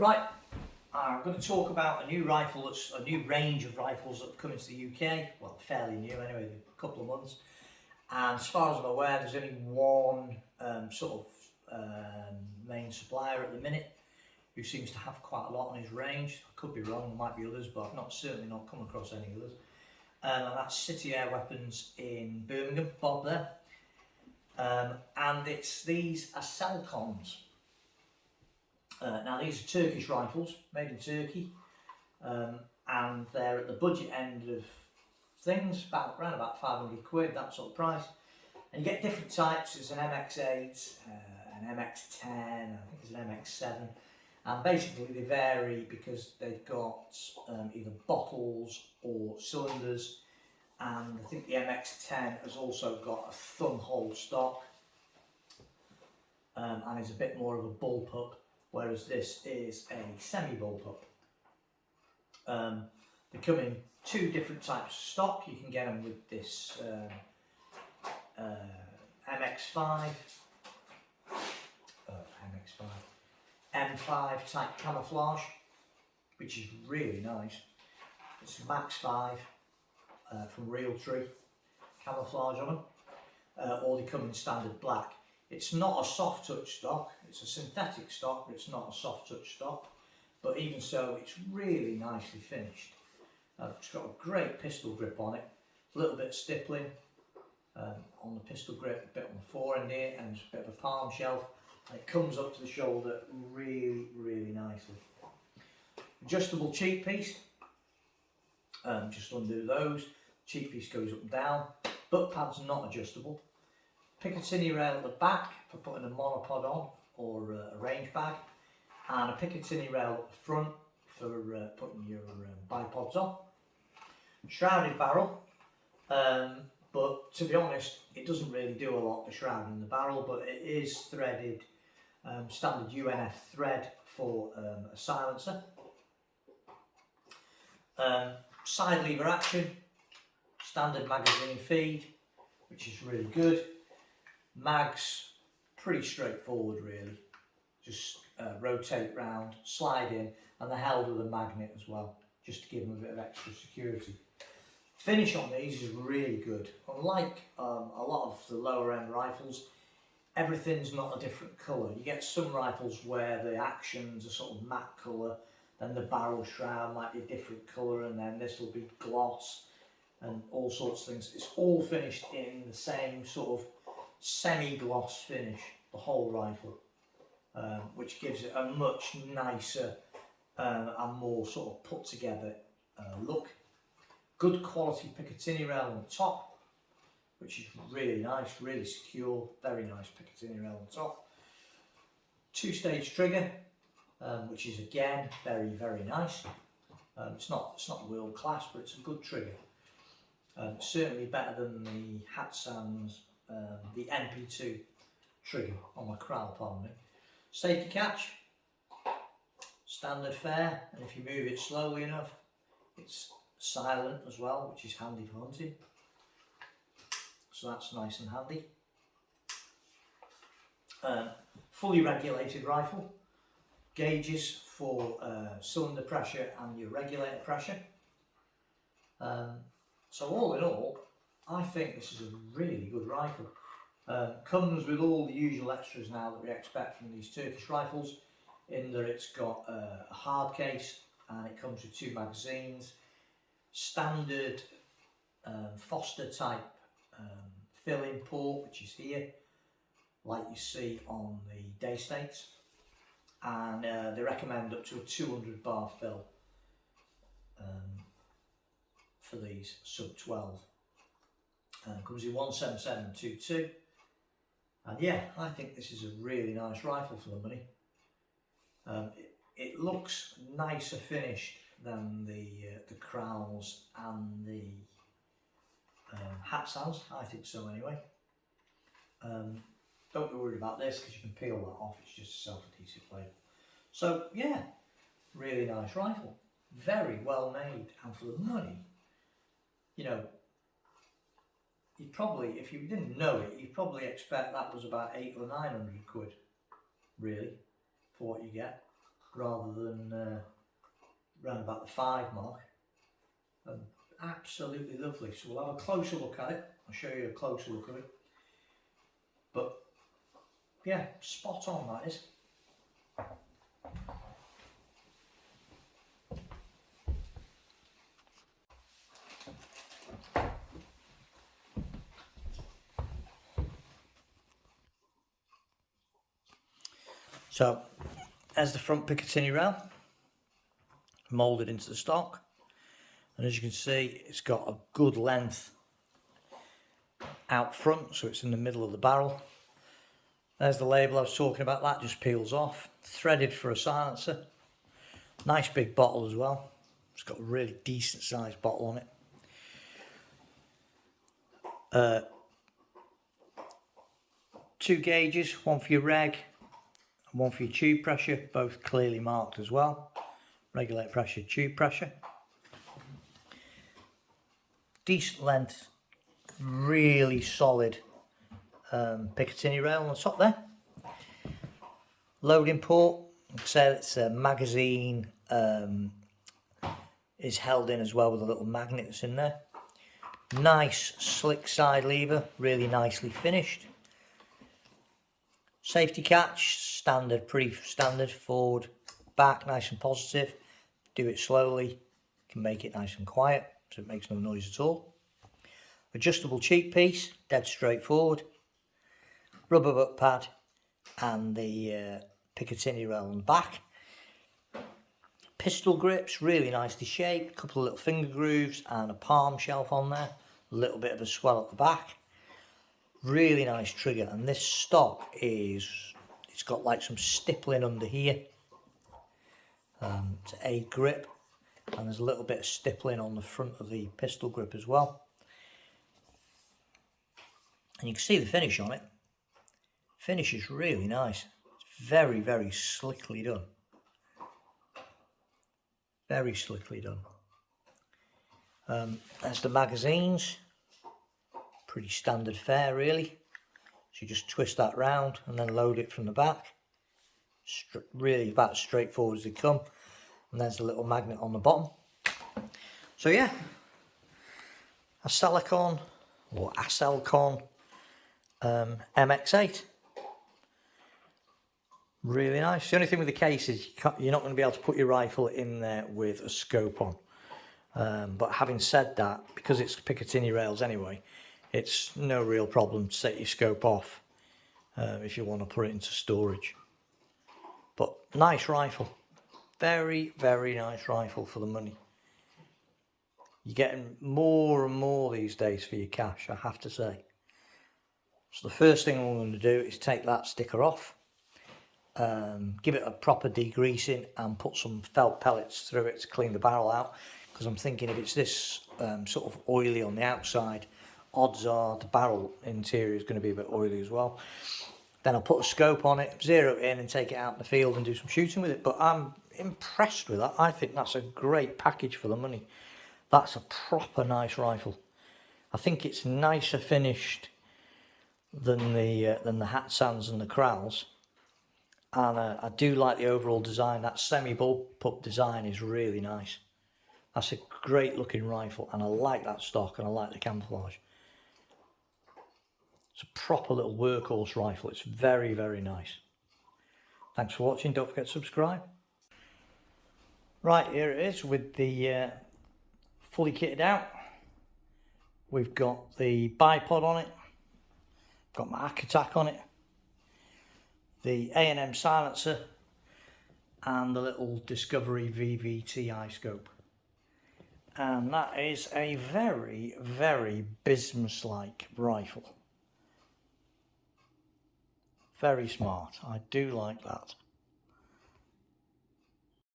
Right, I'm going to talk about a new rifle, that's a new range of rifles that have come into the UK. Well, fairly new anyway, a couple of months. And as far as I'm aware, there's only one main supplier at the minute who seems to have quite a lot on his range. I could be wrong, there might be others, but I've certainly not come across any others. And that's City Air Weapons in Birmingham, Bob there. And it's these Aselkons. Now these are Turkish rifles, made in Turkey, and they're at the budget end of things, around about 500 quid, that sort of price. And you get different types. There's an MX8, an MX10, I think there's an MX7, and basically they vary because they've got either bottles or cylinders, and I think the MX10 has also got a thumb hole stock, and is a bit more of a bullpup, whereas this is a semi-bullpup. They come in two different types of stock. You can get them with this MX5, M5 type camouflage, which is really nice. It's Max 5 from Realtree, camouflage on them, or they come in standard black. It's not a soft touch stock, it's a synthetic stock, but it's not a soft touch stock. But even so, it's really nicely finished. It's got a great pistol grip on it, a little bit of stippling on the pistol grip, a bit on the forend here, and a bit of a palm shelf. And it comes up to the shoulder really, really nicely. Adjustable cheek piece, just undo those. Cheek piece goes up and down. Butt pad's not adjustable. Picatinny rail at the back for putting a monopod on or a range bag, and a Picatinny rail at the front for putting your bipods on. Shrouded barrel, but to be honest, it doesn't really do a lot for shrouding the barrel, but it is threaded, standard UNF thread for a silencer. Side lever action, standard magazine feed, which is really good. Mags, pretty straightforward really, just rotate round, slide in, and they're held with a magnet as well, just to give them a bit of extra security. Finish on these is really good. Unlike a lot of the lower end rifles, everything's not a different colour. You get some rifles where the action's a sort of matte colour, then the barrel shroud might be a different colour, and then this will be gloss and all sorts of things. It's all finished in the same sort of semi-gloss finish, the whole rifle, which gives it a much nicer and more sort of put together look. Good quality Picatinny rail on the top, which is really nice, really secure, very nice Picatinny rail on the top. Two-stage trigger, which is again very, very nice. It's not world class, but it's a good trigger. Certainly better than the Hatsan's the NP2 trigger on my Kral, pardon me. Safety catch, standard fare, and if you move it slowly enough, it's silent as well, which is handy for hunting. So that's nice and handy. Fully regulated rifle, gauges for cylinder pressure and your regulator pressure. So all in all, I think this is a really good rifle. Comes with all the usual extras now that we expect from these Turkish rifles, in that it's got a hard case and it comes with two magazines, standard Foster type fill-in port, which is here, like you see on the day states, and they recommend up to a 200 bar fill for these sub 12. Comes in 17722, and yeah, I think this is a really nice rifle for the money. It looks nicer finished than the Krals and the Hatsans, I think so anyway. Don't be worried about this because you can peel that off, it's just a self-adhesive label. So yeah, really nice rifle, very well made, and for the money, you know, you'd probably, if you didn't know it, you'd probably expect that was about 800 or 900 quid, really, for what you get. rather than around about the 5 mark. Absolutely lovely. So we'll have a closer look at it. I'll show you a closer look of it. But yeah, spot on that is. So, as the front Picatinny rail, moulded into the stock, and as you can see, it's got a good length out front, so it's in the middle of the barrel. There's the label I was talking about, that just peels off. Threaded for a silencer. Nice big bottle as well. It's got a really decent sized bottle on it. 2 gauges, one for your reg and one for your tube pressure, both clearly marked as well. Regulate pressure, tube pressure. Decent length, really solid Picatinny rail on the top there. Loading port, like I said, it's a magazine, is held in as well with a little magnet that's in there. Nice slick side lever, really nicely finished. Safety catch, standard, pretty standard, forward, back, nice and positive. Do it slowly, you can make it nice and quiet, so it makes no noise at all. Adjustable cheek piece, dead straightforward. Rubber butt pad and the Picatinny rail on the back. Pistol grips, really nicely shaped, a couple of little finger grooves and a palm shelf on there. A little bit of a swell at the back. Really nice trigger, and this stock it's got like some stippling under here to aid grip, and there's a little bit of stippling on the front of the pistol grip as well. And you can see the finish on it. Finish is really nice. It's very, very slickly done. Very slickly done. There's the magazines. Pretty standard fare really. So you just twist that round and then load it from the back. Really about as straightforward as they come. And there's a little magnet on the bottom. So yeah, Aselkon or Aselkon MX8. Really nice. The only thing with the case is you're not going to be able to put your rifle in there with a scope on. But having said that, because it's Picatinny rails anyway, it's no real problem to set your scope off if you want to put it into storage. But nice rifle. Very, very nice rifle for the money. You're getting more and more these days for your cash, I have to say. So the first thing I'm going to do is take that sticker off, give it a proper degreasing and put some felt pellets through it to clean the barrel out, because I'm thinking if it's this sort of oily on the outside, odds are the barrel interior is going to be a bit oily as well. Then I'll put a scope on it, zero it in and take it out in the field and do some shooting with it. But I'm impressed with that. I think that's a great package for the money. That's a proper nice rifle. I think it's nicer finished than the Hatsands and the Kralls. And I do like the overall design. That semi-bullpup design is really nice. That's a great looking rifle, and I like that stock and I like the camouflage. It's a proper little workhorse rifle. It's very, very nice. Thanks for watching. Don't forget to subscribe. Right, here it is with the fully kitted out. We've got the bipod on it. Got my hack attack on it. The A&M silencer and the little Discovery VVT scope. And that is a very, very business-like rifle. Very smart. I do like that.